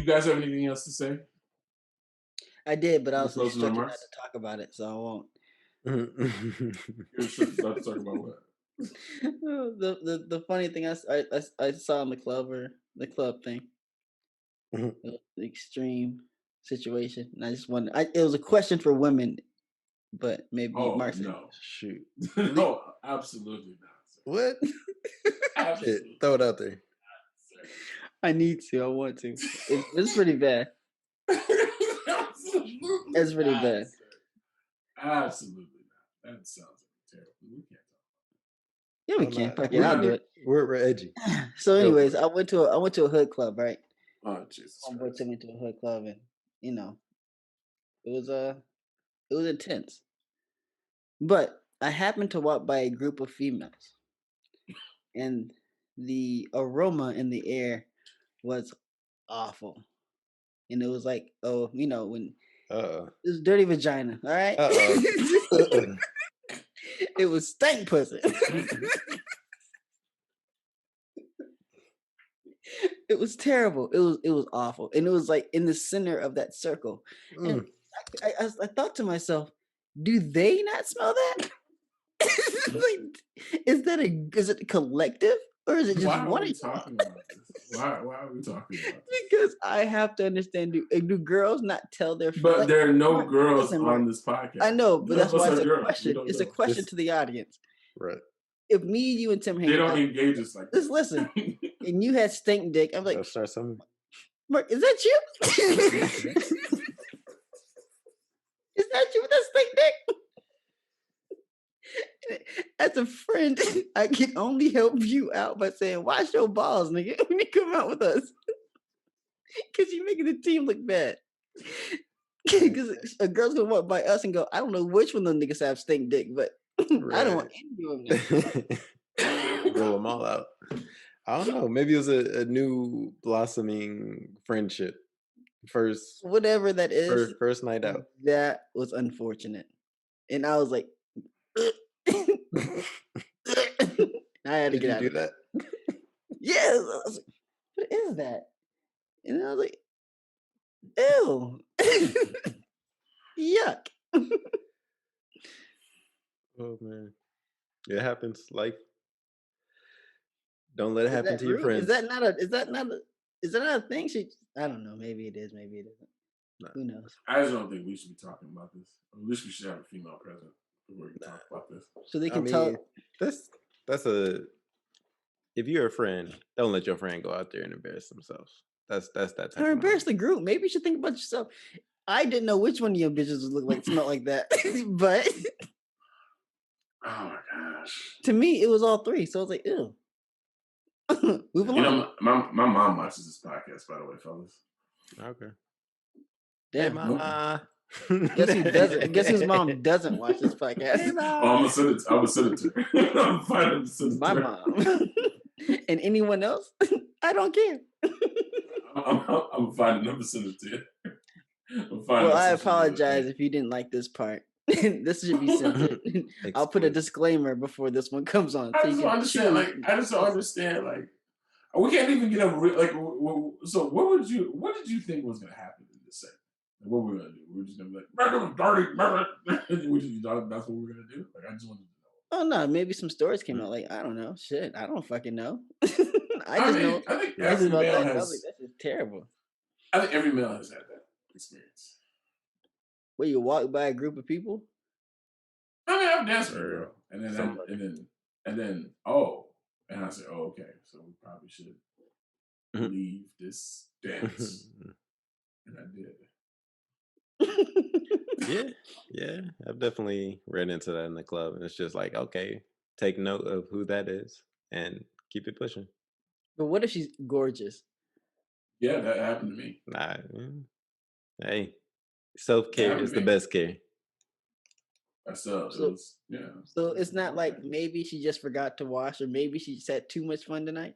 guys have anything else to say? I did, but I Any was closing instructed not remarks? to talk about it, so I won't. You're about to talk about what? The funny thing I saw in the club or the club thing, the extreme situation, and I just wonder. It was a question for women, but maybe Oh Mark. no, Shoot. no, absolutely not, sir. What? Shit, Absolutely throw it out there. not, sir. I need to. I want to. It's pretty bad. Absolutely It's pretty not, bad. sir. Absolutely not. That sounds terrible. We can't talk. Yeah, we I'm can. not. Fuck it, I'll do it. We're edgy. So, Go anyways, for it. I went to a hood club, right? Oh Jesus Homeboy Christ! took me to a hood club, and you know, it was it was intense. But I happened to walk by a group of females, and the aroma in the air was awful. And it was like, oh, when Uh-oh. it was dirty vagina, all right? Uh-oh. Uh-oh. It was stank pussy. It was terrible. It was awful, and it was like in the center of that circle. And Mm. I thought to myself, do they not smell that? Like, is it a collective or is it just Why are one of we y'all? talking about this? Why are we talking about this? Because I have to understand. Do girls not tell their friends? But Like, there are no Mark, girls listen, Mark. on this podcast. I know, but None that's of us why it's are a girls. We question. don't It's a know. question This- to the audience. Right. If me, you, and Tim hang They out, don't engage us like just that. listen, and you had stink dick, I'm like, Gotta start something. Mark, is that you? Is that you with that stink dick? As a friend, I can only help you out by saying, "Wash your balls, nigga," when you come out with us, because you're making the team look bad. Because a girl's gonna walk by us and go, "I don't know which one of them niggas have stink dick, but I don't want any of them." Roll them all out. I don't know. Maybe it was a new blossoming friendship. First Whatever that is, first night out. that was unfortunate, and I was like, I had to Did get you out do of that. that? Yes, I was like, what is that? And I was like, ew, yuck. Oh man. It happens. Life. Don't let it Is happen that to your rude? friends. Is that not a thing? I don't know. Maybe it is. Maybe it isn't. Nah. Who knows? I just don't think we should be talking about this. At least we should have a female present before we can talk about this. So they I can mean, tell. that's a if you're a friend, don't let your friend go out there and embarrass themselves. That's that type Or of embarrass moment. the group. Maybe you should think about yourself. I didn't know which one of your bitches would smell like that, but Oh my gosh. to me, it was all three. So I was like, ew. Move You along. know, my mom watches this podcast, by the way, fellas. Okay. Damn. Hey, mama. Guess who doesn't? Guess whose mom doesn't watch this podcast? Hey, Oh, I'm gonna send it to her. I'm finding to send it My to her. mom. And anyone else? I don't care. I'm gonna find a number, send it to you. Well, I apologize if you didn't like this part. This should be censored. I'll put a Explicit. disclaimer before this one comes on. I so just you don't can understand. choose. I just don't understand. We can't even get a so what did you think was gonna happen in this segment? Like, what we're gonna do? We're just gonna be like, dirty, that's what we're gonna do. Like, I just wanted to know. Oh no, maybe some stories came out. Like, I don't know. Shit, I don't fucking know. I I just mean, know. I think This every is about male that. I was has. like, this is terrible. I think every male has had that experience. Where you walk by a group of people. I mean, I've danced with a Or girl, and then somebody. and I said, oh, okay, so we probably should leave this dance, and I did. Yeah. I've definitely ran into that in the club, and it's just like, okay, take note of who that is and keep it pushing. But what if she's gorgeous? Yeah, that happened to me. Nah, hey, self-care happened is to the me. best care. So it's not like maybe she just forgot to wash, or maybe she just had too much fun tonight.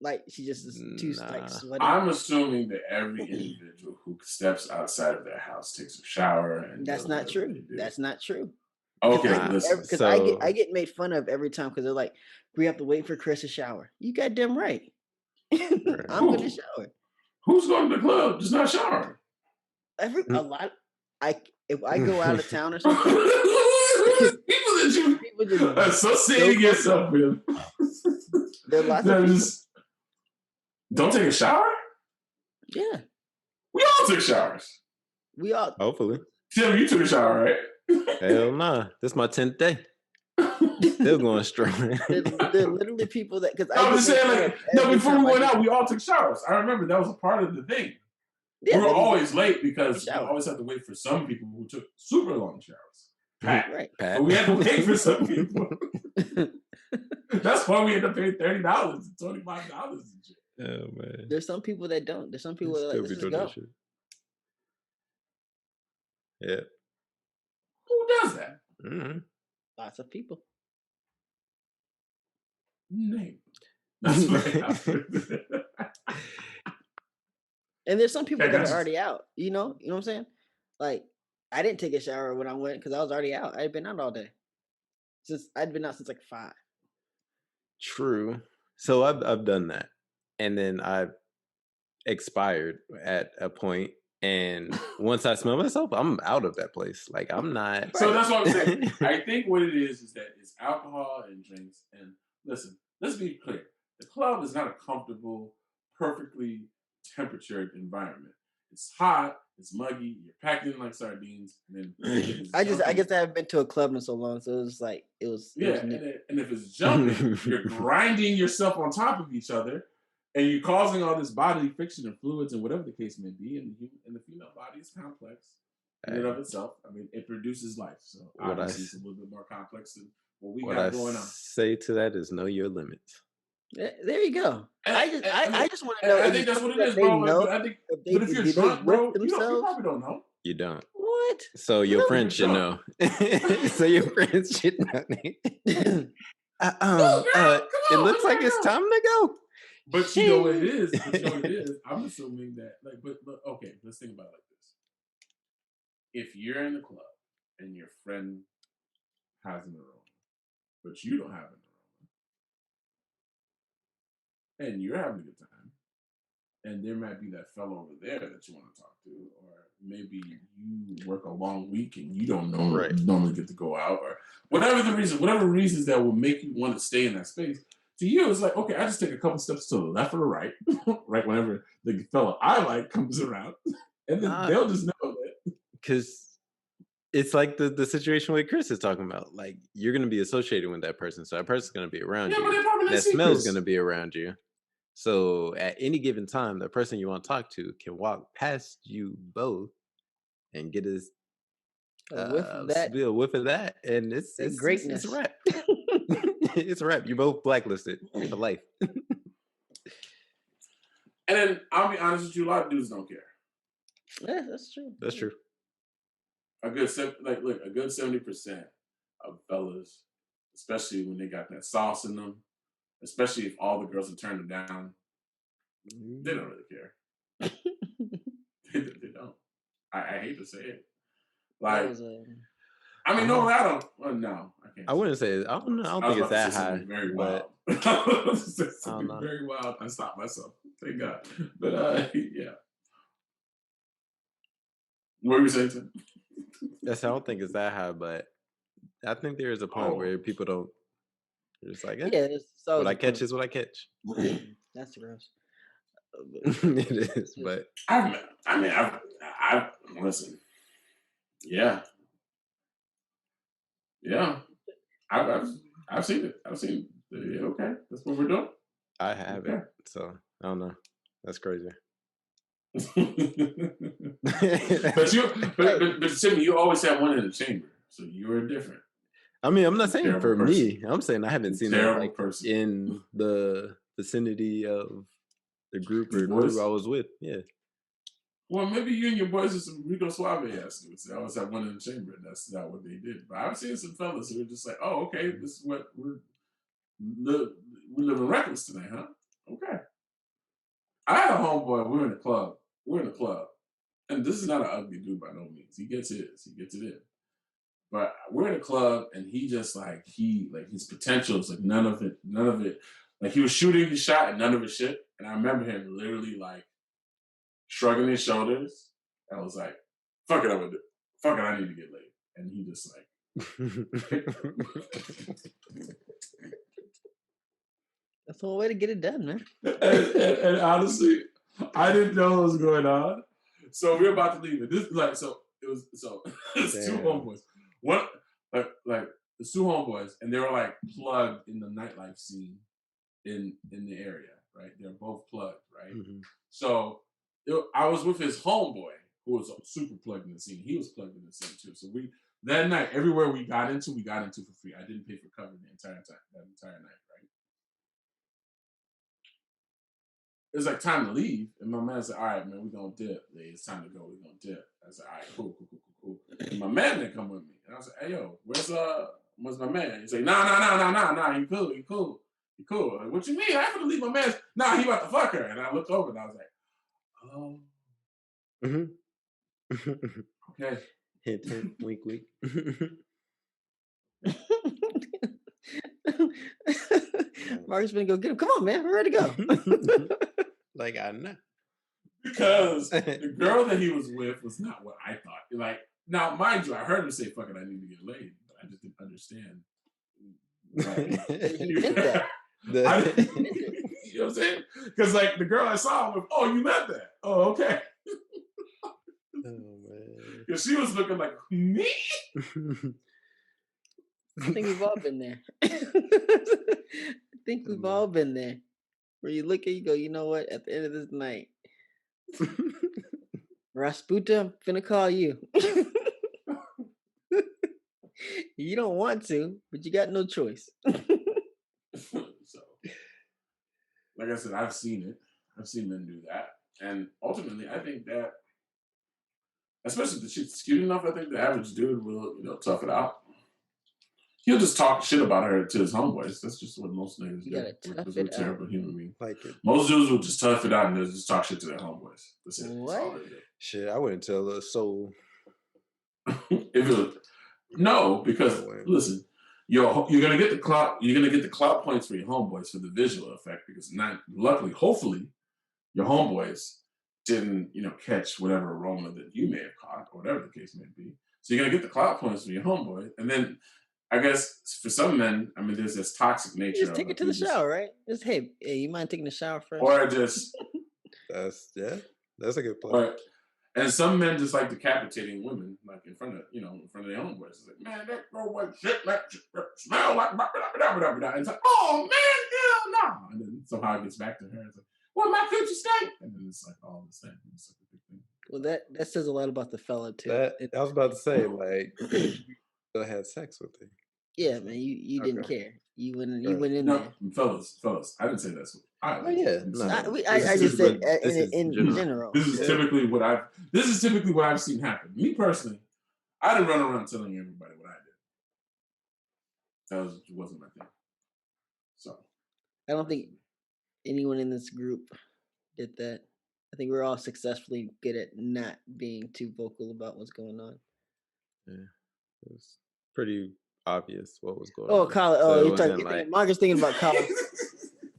Like she just is too like sweaty. I'm assuming that every individual who steps outside of their house takes a shower, and That's does not whatever true. they do. That's not true. Okay, listen. Because I get made fun of every time because they're like, we have to wait for Chris to shower. You goddamn right. I'm gonna shower. Who's going to the club just not showering? A lot. If I go out of town or something, People that you people just associating go yourself with. there are lots of That people. just don't take a shower. Yeah, We all took showers. we all. Hopefully. Tim, you took a shower, right? Hell nah. This is my 10th day. Still going strong. There are literally people that because I'm just saying, like, no, before we went out, we all took showers. I remember that was a part of the thing. Yeah, we were always late because we shower. always had to wait for some people who took super long showers. Pat. Right. Pat. But we had to wait for some people. That's why we ended up paying $30 and $25 and shit. Oh man. There's some people that don't. There's some people that are like, let's just go. Yeah. Who does that? Mm-hmm. Lots of people. Name. That's what happened. And there's some people Okay, that are already out. You know what I'm saying? Like, I didn't take a shower when I went because I was already out. I had been out all day. I'd been out since like 5. True. So I've done that, and then I've expired at a point, and once I smell myself, I'm out of that place. Like I'm not. So that's what I'm saying. I think what it is that it's alcohol and drinks. And listen, let's be clear: the club is not a comfortable, perfectly temperatured environment. It's hot. It's muggy. You're packed in like sardines. And then I guess I haven't been to a club in so long, so it was like it was. And if it's jumping, you're grinding yourself on top of each other, and you're causing all this bodily friction and fluids and whatever the case may be. And the female body is complex in and of itself. I mean, it produces life, so obviously it's a little bit more complex than what we got going on. Say to that is know your limits. There you go. I just want to know. I think that's what it is, bro. But if you're drunk, bro, you probably don't know. You don't. What? So your friends should know. So your friends should know. It looks like it's time to go. But you know what it is. I'm assuming that, like, but okay, let's think about it like this. If you're in the club and your friend has an aroma, but you don't have an aroma, and you're having a good time, and there might be that fellow over there that you want to talk to, or maybe you work a long week and you don't normally get to go out, or whatever reasons that will make you want to stay in that space. To you, it's like, okay, I just take a couple steps to the left or the right, right whenever the fellow I like comes around, and then they'll just know that. Because it's like the situation what Chris is talking about. Like you're going to be associated with that person, so that person's going to be around you. But that smell's going to be around you. So at any given time, the person you want to talk to can walk past you both and get a whiff of that, and it's greatness. It's a wrap. It's a wrap. You're both blacklisted for life. And then I'll be honest with you, a lot of dudes don't care. Yeah, that's true. That's true. A good 70% of fellas, especially when they got that sauce in them, especially if all the girls have turned them down, they don't really care. They don't. I hate to say it. Like, I mean, no, I don't. Well, no, I can't. I wouldn't say. I don't think it's that high. Very wild. Very wild. I stopped myself. Thank God. But yeah. What were you saying, Tim? Yes, I don't think it's that high, but I think there is a point where people don't. They're just like, what I catch is what I catch. That's gross. It is, but I listen. Yeah. Yeah. I've seen it. I've seen it. Okay, that's what we're doing. I have it, so I don't know. That's crazy. but Timmy, you always had one in the chamber, so you were different. I mean, I'm not saying for me. I'm saying I haven't seen that like person in the vicinity of the group or the group I was with. Yeah. Well, maybe you and your boys are some Rico Suave ass dudes. They always have one in the chamber, and that's not what they did. But I've seen some fellas who are just like, "Oh, okay, this is what we're living reckless tonight, huh?" Okay. I had a homeboy. We're in the club, and this is not an ugly dude by no means. He gets it in. But we're in a club, and he just like his potential is like none of it. Like he was shooting his shot, and none of it shit. And I remember him literally like shrugging his shoulders. I was like, fuck it, I would do. Fuck it, I need to get laid. And he just like. That's the way to get it done, man. And honestly, I didn't know what was going on. So we were about to leave. And this like so it was it's two homeboys. One like the two homeboys, and they were like plugged in the nightlife scene in the area, right? They're both plugged, right? Mhm. So I was with his homeboy who was super plugged in the scene. He was plugged in the scene too. So we that night, everywhere we got into for free. I didn't pay for cover the entire time, that entire night, right? It was like time to leave, and my man said, "All right, man, we're gonna dip. It's time to go. We're gonna dip." I said, "All right, cool." And my man didn't come with me, and I was like, "Hey, yo, where's my man?" He's like, "Nah, he cool." Like, what you mean? I have to leave my man. Nah, he about to fuck her. And I looked over and I was like, oh, okay. Hint, hint, wink, wink. Mark's gonna go get him. Come on, man, we're ready to go. Like, I know. Because the girl that he was with was not what I thought. Like, now, mind you, I heard him say, fuck it, I need to get laid. But I just didn't understand. He meant that. You know what I'm saying? Because, like, the girl I saw was, oh, you meant that. Oh, okay. Oh, man. Because she was looking like, me? I think we've all been there. Where you look at you go, you know what? At the end of this night, Rasputa, I'm finna call you. You don't want to, but you got no choice. So, like I said, I've seen it. I've seen men do that. And ultimately, I think that, especially if the chick's cute enough, I think the average dude will, tough it out. He'll just talk shit about her to his homeboys. That's just what most niggas do. Tough We're it terrible out. human beings. Like it. Most dudes will just tough it out and they'll just talk shit to their homeboys. That's it. What? That's all they do. Shit, I wouldn't tell a soul. No, because listen, you're gonna get the clout. You're gonna get the clout points for your homeboys for the visual effect because luckily, hopefully, your homeboys didn't catch whatever aroma that you may have caught or whatever the case may be. So you're gonna get the clout points from your homeboy, and then I guess for some men, I mean, there's this toxic nature. Just take it to the shower, right? Just hey, you mind taking a shower first? Or just that's a good point. And some men just like decapitating women, like in front of their homeboys. It's like, man, that girl was shit, like smell like blah, blah, blah, blah, blah. It's like, oh man, hell no. And then somehow it gets back to her. It's like, well, my coochie stink. And then it's like all this thing. It's like a big thing. Well, that says a lot about the fella too. I was about to say, like, you still had sex with her. Yeah, man, you didn't care. You went in no, there. Fellas, I didn't say that's what I like. I just said in general. This is typically what I've seen happen. Me personally, I didn't run around telling everybody what I did. That wasn't my thing. So I don't think anyone in this group did that. I think we're all successfully good at not being too vocal about what's going on. Yeah, it was pretty obvious what was going on. on. College. Oh, you're talking. Marcus thinking about college.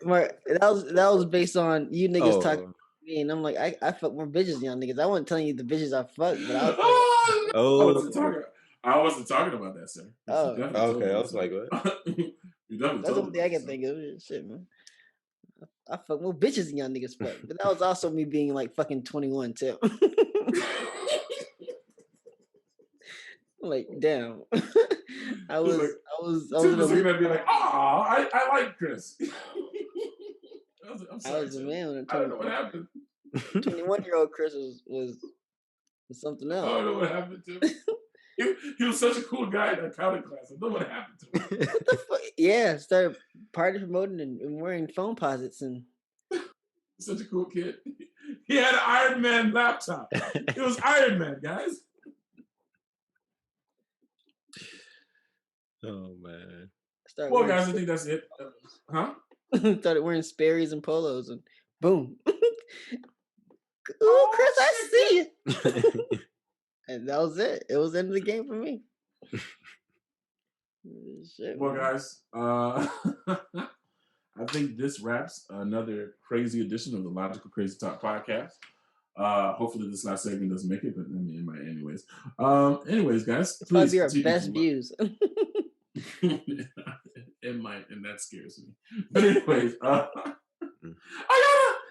That was based on you niggas talking to me, and I'm like, I fuck more bitches than y'all niggas. I wasn't telling you the bitches I fucked, but I wasn't talking about that, sir. Okay. I was like, what? That's the only thing I can think of. Shit, man. I fuck more bitches than y'all niggas fuck, but that was also me being like fucking 21 too. Like, damn. I was looking at me like, I like Chris. I was a man when I don't know what happened. 21-year-old Chris was something else. I don't know what happened to him. He was such a cool guy in that accounting class. I don't know what happened to him. What the fuck? Yeah, started party promoting and wearing phone posits and such a cool kid. He had an Iron Man laptop. It was Iron Man, guys. Oh man. Well, guys, I think that's it. Huh? Started wearing Sperry's and polos and boom. Ooh, Chris, I see it. And that was it. It was the end of the game for me. Shit, well, guys, I think this wraps another crazy edition of the Logical Crazy Talk podcast. Hopefully this last segment doesn't make it, but I mean it might anyways. Anyways, guys, It's probably please our continue best to- views. It might, and that scares me. But anyways, I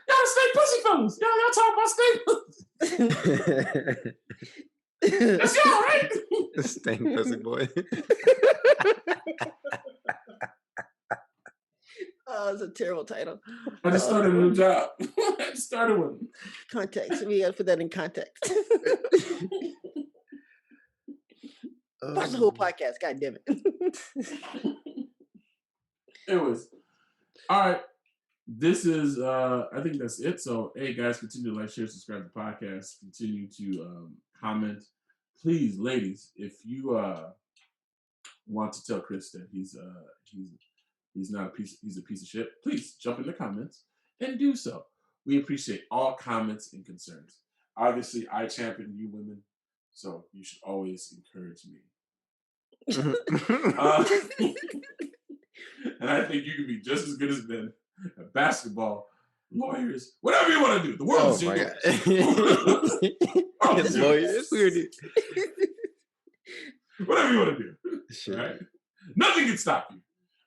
gotta stay pussy fellas. Y'all talk about stay pussy. That's y'all, right? Stank pussy boy. Oh, it's a terrible title. I just started a new job. I just started one. Context. We gotta put that in context. Watch the whole podcast. God damn it. Anyways, all right. This is I think that's it. So hey guys, continue to like, share, subscribe to the podcast, continue to comment. Please, ladies, if you want to tell Chris that he's not a piece of shit, please jump in the comments and do so. We appreciate all comments and concerns. Obviously, I champion you women, so you should always encourage me. And I think you can be just as good as men at basketball, lawyers, whatever you want to do. The world is your yours. Lawyers, weird. Whatever you want to do. Shit. Right? Nothing can stop you.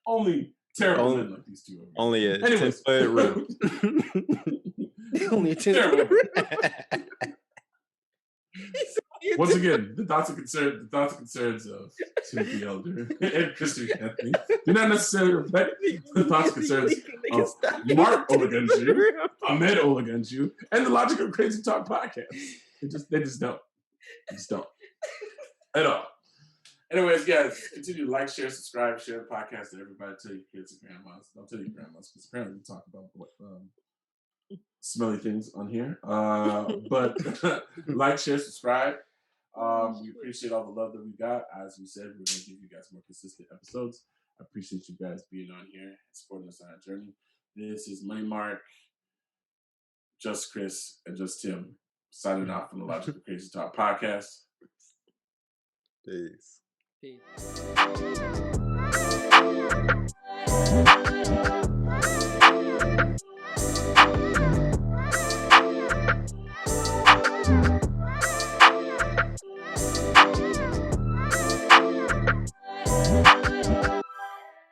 Only terrible men like these two. Over here. Only a Anyways. 10-foot rule. Only a 10 Terrible. Once again, the thoughts and concerns of Timothy Elder and Christian Anthony do not necessarily reflect the thoughts and concerns of Mark Olagunju, Ahmed Olagunju, and the Logic of Crazy Talk podcast. They just don't. They just don't. At all. Anyways, guys, continue to like, share, subscribe, share the podcast to everybody. Tell your kids and grandmas. Don't tell your grandmas because apparently we talk about smelly things on here. But like, share, subscribe. We appreciate all the love that we got. As we said, we're going to give you guys more consistent episodes. I appreciate you guys being on here and supporting us on our journey. This is Money Mark, Just Chris, and Just Tim signing off from the Logic of Crazy Talk podcast. Peace. Peace.